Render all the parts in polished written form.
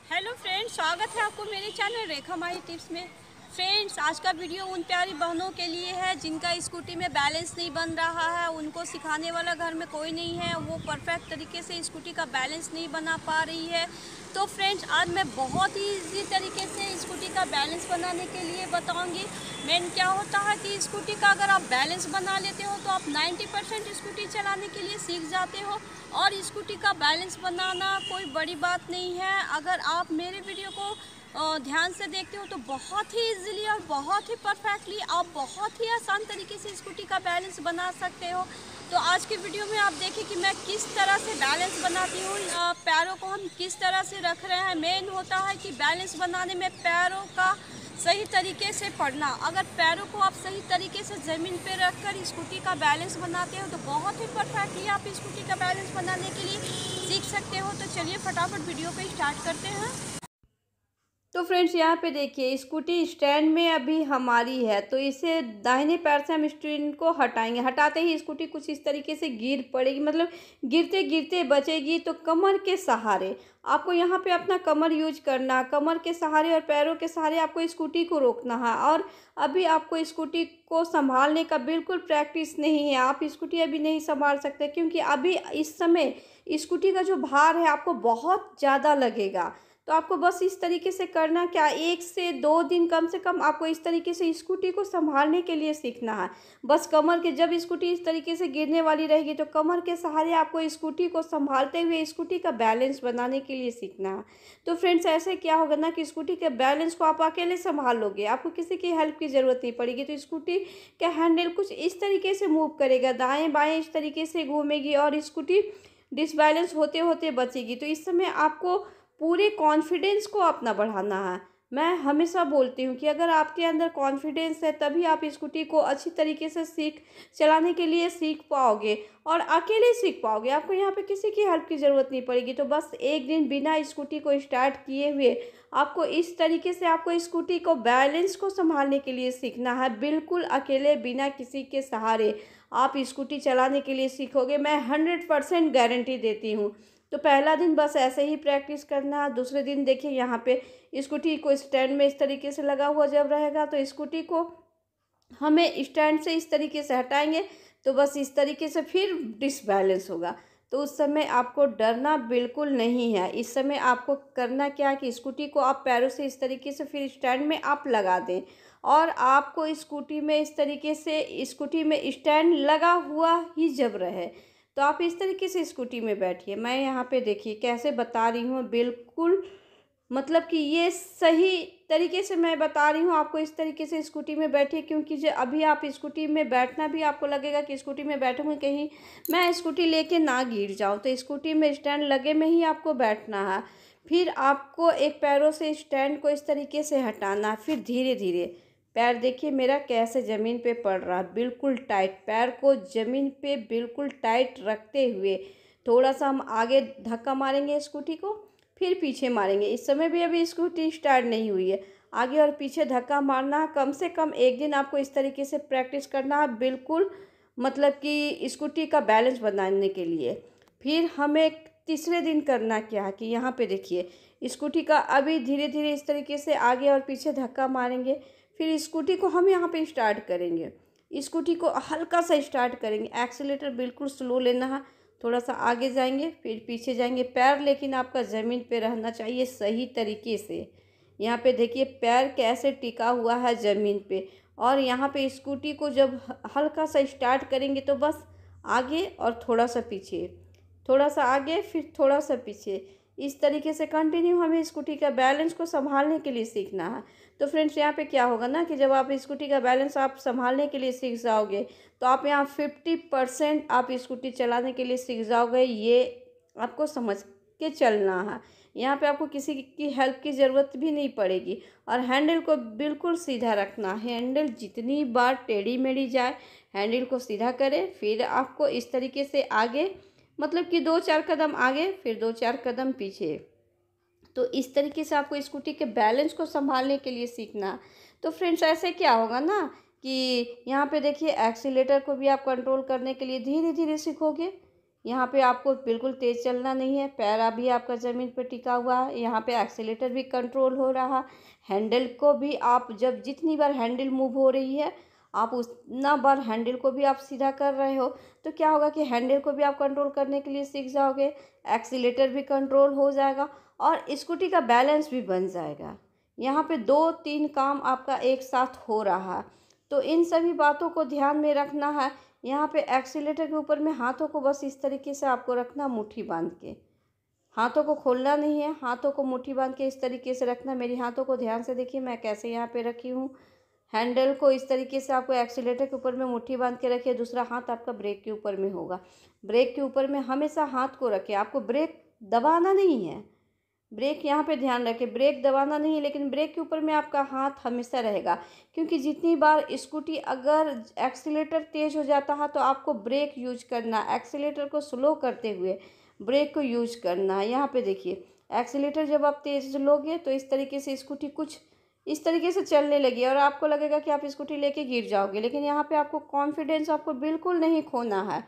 Hello friends, स्वागत है आपको मेरे चैनल रेखा माही टिप्स में। फ्रेंड्स, आज का वीडियो उन प्यारी बहनों के लिए है जिनका स्कूटी में बैलेंस नहीं बन रहा है। उनको सिखाने वाला घर में कोई नहीं है, वो परफेक्ट तरीके से स्कूटी का बैलेंस नहीं बना पा रही है। तो फ्रेंड्स, आज मैं बहुत ही ईजी तरीके से स्कूटी का बैलेंस बनाने के लिए बताऊंगी। मेन क्या होता है कि स्कूटी का अगर आप बैलेंस बना लेते हो तो आप 90% स्कूटी चलाने के लिए सीख जाते हो। और स्कूटी का बैलेंस बनाना कोई बड़ी बात नहीं है। अगर आप मेरे वीडियो को ध्यान से देखते हो तो बहुत ही इजीली और बहुत ही परफेक्टली आप बहुत ही आसान तरीके से स्कूटी का बैलेंस बना सकते हो। तो आज की वीडियो में आप देखिए कि मैं किस तरह से बैलेंस बनाती हूँ। पैरों को हम किस तरह से रख रहे हैं। मेन होता है कि बैलेंस बनाने में पैरों का सही तरीके से पड़ना। अगर पैरों को आप सही तरीके से ज़मीन पे रखकर स्कूटी का बैलेंस बनाते हो तो बहुत ही परफेक्टली आप स्कूटी का बैलेंस बनाने के लिए सीख सकते हो। तो चलिए फटाफट वीडियो को स्टार्ट करते हैं। तो फ्रेंड्स यहाँ पे देखिए स्कूटी स्टैंड में अभी हमारी है, तो इसे दाहिने पैर से हम स्टैंड को हटाएंगे। हटाते ही स्कूटी कुछ इस तरीके से गिर पड़ेगी, मतलब गिरते गिरते बचेगी। तो कमर के सहारे आपको यहाँ पे अपना कमर यूज करना, कमर के सहारे और पैरों के सहारे आपको स्कूटी को रोकना है। और अभी आपको स्कूटी को संभालने का बिल्कुल प्रैक्टिस नहीं है, आप स्कूटी अभी नहीं संभाल सकते, क्योंकि अभी इस समय स्कूटी का जो भार है आपको बहुत ज़्यादा लगेगा। तो आपको बस इस तरीके से करना क्या, 1 से 2 दिन कम से कम आपको इस तरीके से स्कूटी को संभालने के लिए सीखना है। बस कमर के, जब स्कूटी इस तरीके से गिरने वाली रहेगी तो कमर के सहारे आपको स्कूटी को संभालते हुए स्कूटी का बैलेंस बनाने के लिए सीखना है। तो फ्रेंड्स, ऐसे क्या होगा ना कि स्कूटी के बैलेंस को आप अकेले संभाल लोगे, आपको किसी की हेल्प की ज़रूरत नहीं पड़ेगी। तो स्कूटी का हैंडल कुछ इस तरीके से मूव करेगा, दाएँ बाएँ इस तरीके से घूमेगी और स्कूटी डिसबैलेंस होते होते बचेगी। तो इस समय आपको पूरे कॉन्फिडेंस को अपना बढ़ाना है। मैं हमेशा बोलती हूँ कि अगर आपके अंदर कॉन्फिडेंस है तभी आप स्कूटी को अच्छी तरीके से चलाने के लिए सीख पाओगे और अकेले सीख पाओगे। आपको यहाँ पे किसी की हेल्प की ज़रूरत नहीं पड़ेगी। तो बस एक दिन बिना स्कूटी को स्टार्ट किए हुए आपको इस तरीके से आपको स्कूटी को बैलेंस को संभालने के लिए सीखना है, बिल्कुल अकेले बिना किसी के सहारे आप स्कूटी चलाने के लिए सीखोगे। मैं 100% गारंटी देती हूँ। तो पहला दिन बस ऐसे ही प्रैक्टिस करना। दूसरे दिन देखिए यहाँ पे स्कूटी को स्टैंड में इस तरीके से लगा हुआ जब रहेगा तो स्कूटी को हमें स्टैंड से इस तरीके से हटाएंगे, तो बस इस तरीके से फिर डिसबैलेंस होगा। तो उस समय आपको डरना बिल्कुल नहीं है। इस समय आपको करना क्या है कि स्कूटी को आप पैरों से इस तरीके से फिर स्टैंड में आप लगा दें और आपको स्कूटी में इस तरीके से स्कूटी में स्टैंड लगा हुआ ही जब रहे तो आप इस तरीके से स्कूटी में बैठिए। मैं यहाँ पे देखिए कैसे बता रही हूँ, बिल्कुल मतलब कि ये सही तरीके से मैं बता रही हूँ आपको। इस तरीके से स्कूटी में बैठिए, क्योंकि जो अभी आप स्कूटी में बैठना भी आपको लगेगा कि स्कूटी में बैठूँगी कहीं मैं स्कूटी लेके ना गिर जाऊँ, तो स्कूटी में स्टैंड लगे में ही आपको बैठना है। फिर आपको एक पैरों से स्टैंड को इस तरीके से हटाना, फिर धीरे धीरे पैर देखिए मेरा कैसे ज़मीन पे पड़ रहा है, बिल्कुल टाइट। पैर को ज़मीन पे बिल्कुल टाइट रखते हुए थोड़ा सा हम आगे धक्का मारेंगे स्कूटी को, फिर पीछे मारेंगे। इस समय भी अभी स्कूटी स्टार्ट नहीं हुई है, आगे और पीछे धक्का मारना है। कम से कम एक दिन आपको इस तरीके से प्रैक्टिस करना है, बिल्कुल मतलब कि स्कूटी का बैलेंस बनाने के लिए। फिर हमें तीसरे दिन करना क्या है कि यहाँ पे देखिए स्कूटी का अभी धीरे धीरे इस तरीके से आगे और पीछे धक्का मारेंगे। फिर स्कूटी को हम यहाँ पे स्टार्ट करेंगे, स्कूटी को हल्का सा स्टार्ट करेंगे, एक्सीलेटर बिल्कुल स्लो लेना है। थोड़ा सा आगे जाएंगे फिर पीछे जाएंगे, पैर लेकिन आपका ज़मीन पे रहना चाहिए सही तरीके से। यहाँ पे देखिए पैर कैसे टिका हुआ है ज़मीन पे। और यहाँ पे स्कूटी को जब हल्का सा स्टार्ट करेंगे तो बस आगे और थोड़ा सा पीछे, थोड़ा सा आगे फिर थोड़ा सा पीछे, इस तरीके से कंटिन्यू हमें स्कूटी का बैलेंस को संभालने के लिए सीखना है। तो फ्रेंड्स, यहाँ पे क्या होगा ना कि जब आप स्कूटी का बैलेंस आप संभालने के लिए सीख जाओगे तो आप यहाँ 50% आप स्कूटी चलाने के लिए सीख जाओगे। ये आपको समझ के चलना है। यहाँ पे आपको किसी की हेल्प की ज़रूरत भी नहीं पड़ेगी। और हैंडल को बिल्कुल सीधा रखना, हैंडल जितनी बार टेढ़ी मेढ़ी जाए हैंडल को सीधा करें। फिर आपको इस तरीके से आगे, मतलब कि 2-4 कदम आगे फिर 2-4 कदम पीछे। तो इस तरीके से आपको स्कूटी के बैलेंस को संभालने के लिए सीखना। तो फ्रेंड्स, ऐसे क्या होगा ना कि यहाँ पे देखिए एक्सीलेटर को भी आप कंट्रोल करने के लिए धीरे धीरे सीखोगे। यहाँ पे आपको बिल्कुल तेज़ चलना नहीं है, पैर अभी आपका ज़मीन पर टिका हुआ है। यहाँ पे एक्सीलेटर भी कंट्रोल हो रहा, हैंडल को भी आप जब जितनी बार हैंडल मूव हो रही है आप उतना बार हैंडल को भी आप सीधा कर रहे हो, तो क्या होगा कि हैंडल को भी आप कंट्रोल करने के लिए सीख जाओगे, एक्सीलेटर भी कंट्रोल हो जाएगा और स्कूटी का बैलेंस भी बन जाएगा। यहाँ पे 2-3 काम आपका एक साथ हो रहा है, तो इन सभी बातों को ध्यान में रखना है। यहाँ पे एक्सीलेटर के ऊपर में हाथों को बस इस तरीके से आपको रखना, मुट्ठी बांध के, हाथों को खोलना नहीं है, हाथों को मुट्ठी बांध के इस तरीके से रखना। मेरी हाथों को ध्यान से देखिए मैं कैसे यहाँ पे रखी हूँ। हैंडल को इस तरीके से आपको एक्सीलेटर के ऊपर में मुट्ठी बांध के रखिए, दूसरा हाथ आपका ब्रेक के ऊपर में होगा। ब्रेक के ऊपर में हमेशा हाथ को रखिए, आपको ब्रेक दबाना नहीं है, ब्रेक यहाँ पे ध्यान रखें, ब्रेक दबाना नहीं है, लेकिन ब्रेक के ऊपर में आपका हाथ हमेशा रहेगा। क्योंकि जितनी बार स्कूटी अगर एक्सीलेटर तेज़ हो जाता है तो आपको ब्रेक यूज करना, एक्सीलेटर को स्लो करते हुए ब्रेक को यूज करना है। यहाँ पे देखिए एक्सीलेटर जब आप तेज़ लोगे तो इस तरीके से स्कूटी कुछ इस तरीके से चलने लगी और आपको लगेगा कि आप स्कूटी लेके गिर जाओगे, लेकिन यहाँ पे आपको कॉन्फिडेंस आपको बिल्कुल नहीं खोना है।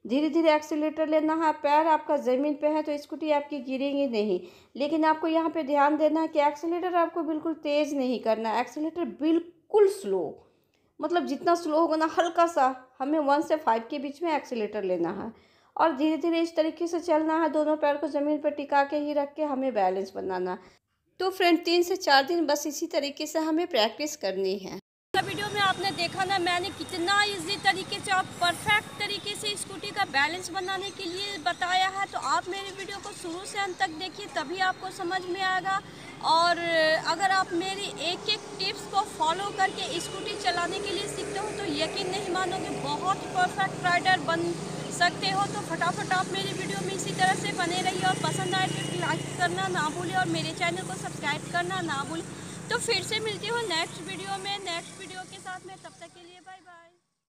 धीरे धीरे एक्सीलेटर लेना है, पैर आपका ज़मीन पे है तो स्कूटी आपकी गिरेगी नहीं, लेकिन आपको यहाँ पे ध्यान देना है कि एक्सीलेटर आपको बिल्कुल तेज़ नहीं करना, एक्सीलेटर बिल्कुल स्लो, मतलब जितना स्लो होगा ना, हल्का सा, हमें 1 से 5 के बीच में एक्सीलेटर लेना है और धीरे धीरे इस तरीके से चलना है। दोनों पैर को ज़मीन पर टिका के ही रख के हमें बैलेंस बनाना। तो फ्रेंड 3 से 4 दिन बस इसी तरीके से हमें प्रैक्टिस करनी है। वीडियो में आपने देखा ना मैंने कितना इजी तरीके से और परफेक्ट तरीके से स्कूटी का बैलेंस बनाने के लिए बताया है, तो आप मेरी वीडियो को शुरू से अंत तक देखिए तभी आपको समझ में आएगा। और अगर आप मेरी एक एक टिप्स को फॉलो करके स्कूटी चलाने के लिए सीखते हो तो यकीन नहीं मानोगे बहुत परफेक्ट राइडर बन सकते हो। तो फटाफट आप मेरी वीडियो में इसी तरह से बने रहिए और पसंद आए तो लाइक करना ना भूलें और मेरे चैनल को सब्सक्राइब करना ना भूलें। तो फिर से मिलती हूँ नेक्स्ट वीडियो के साथ में, तब तक के लिए बाय बाय।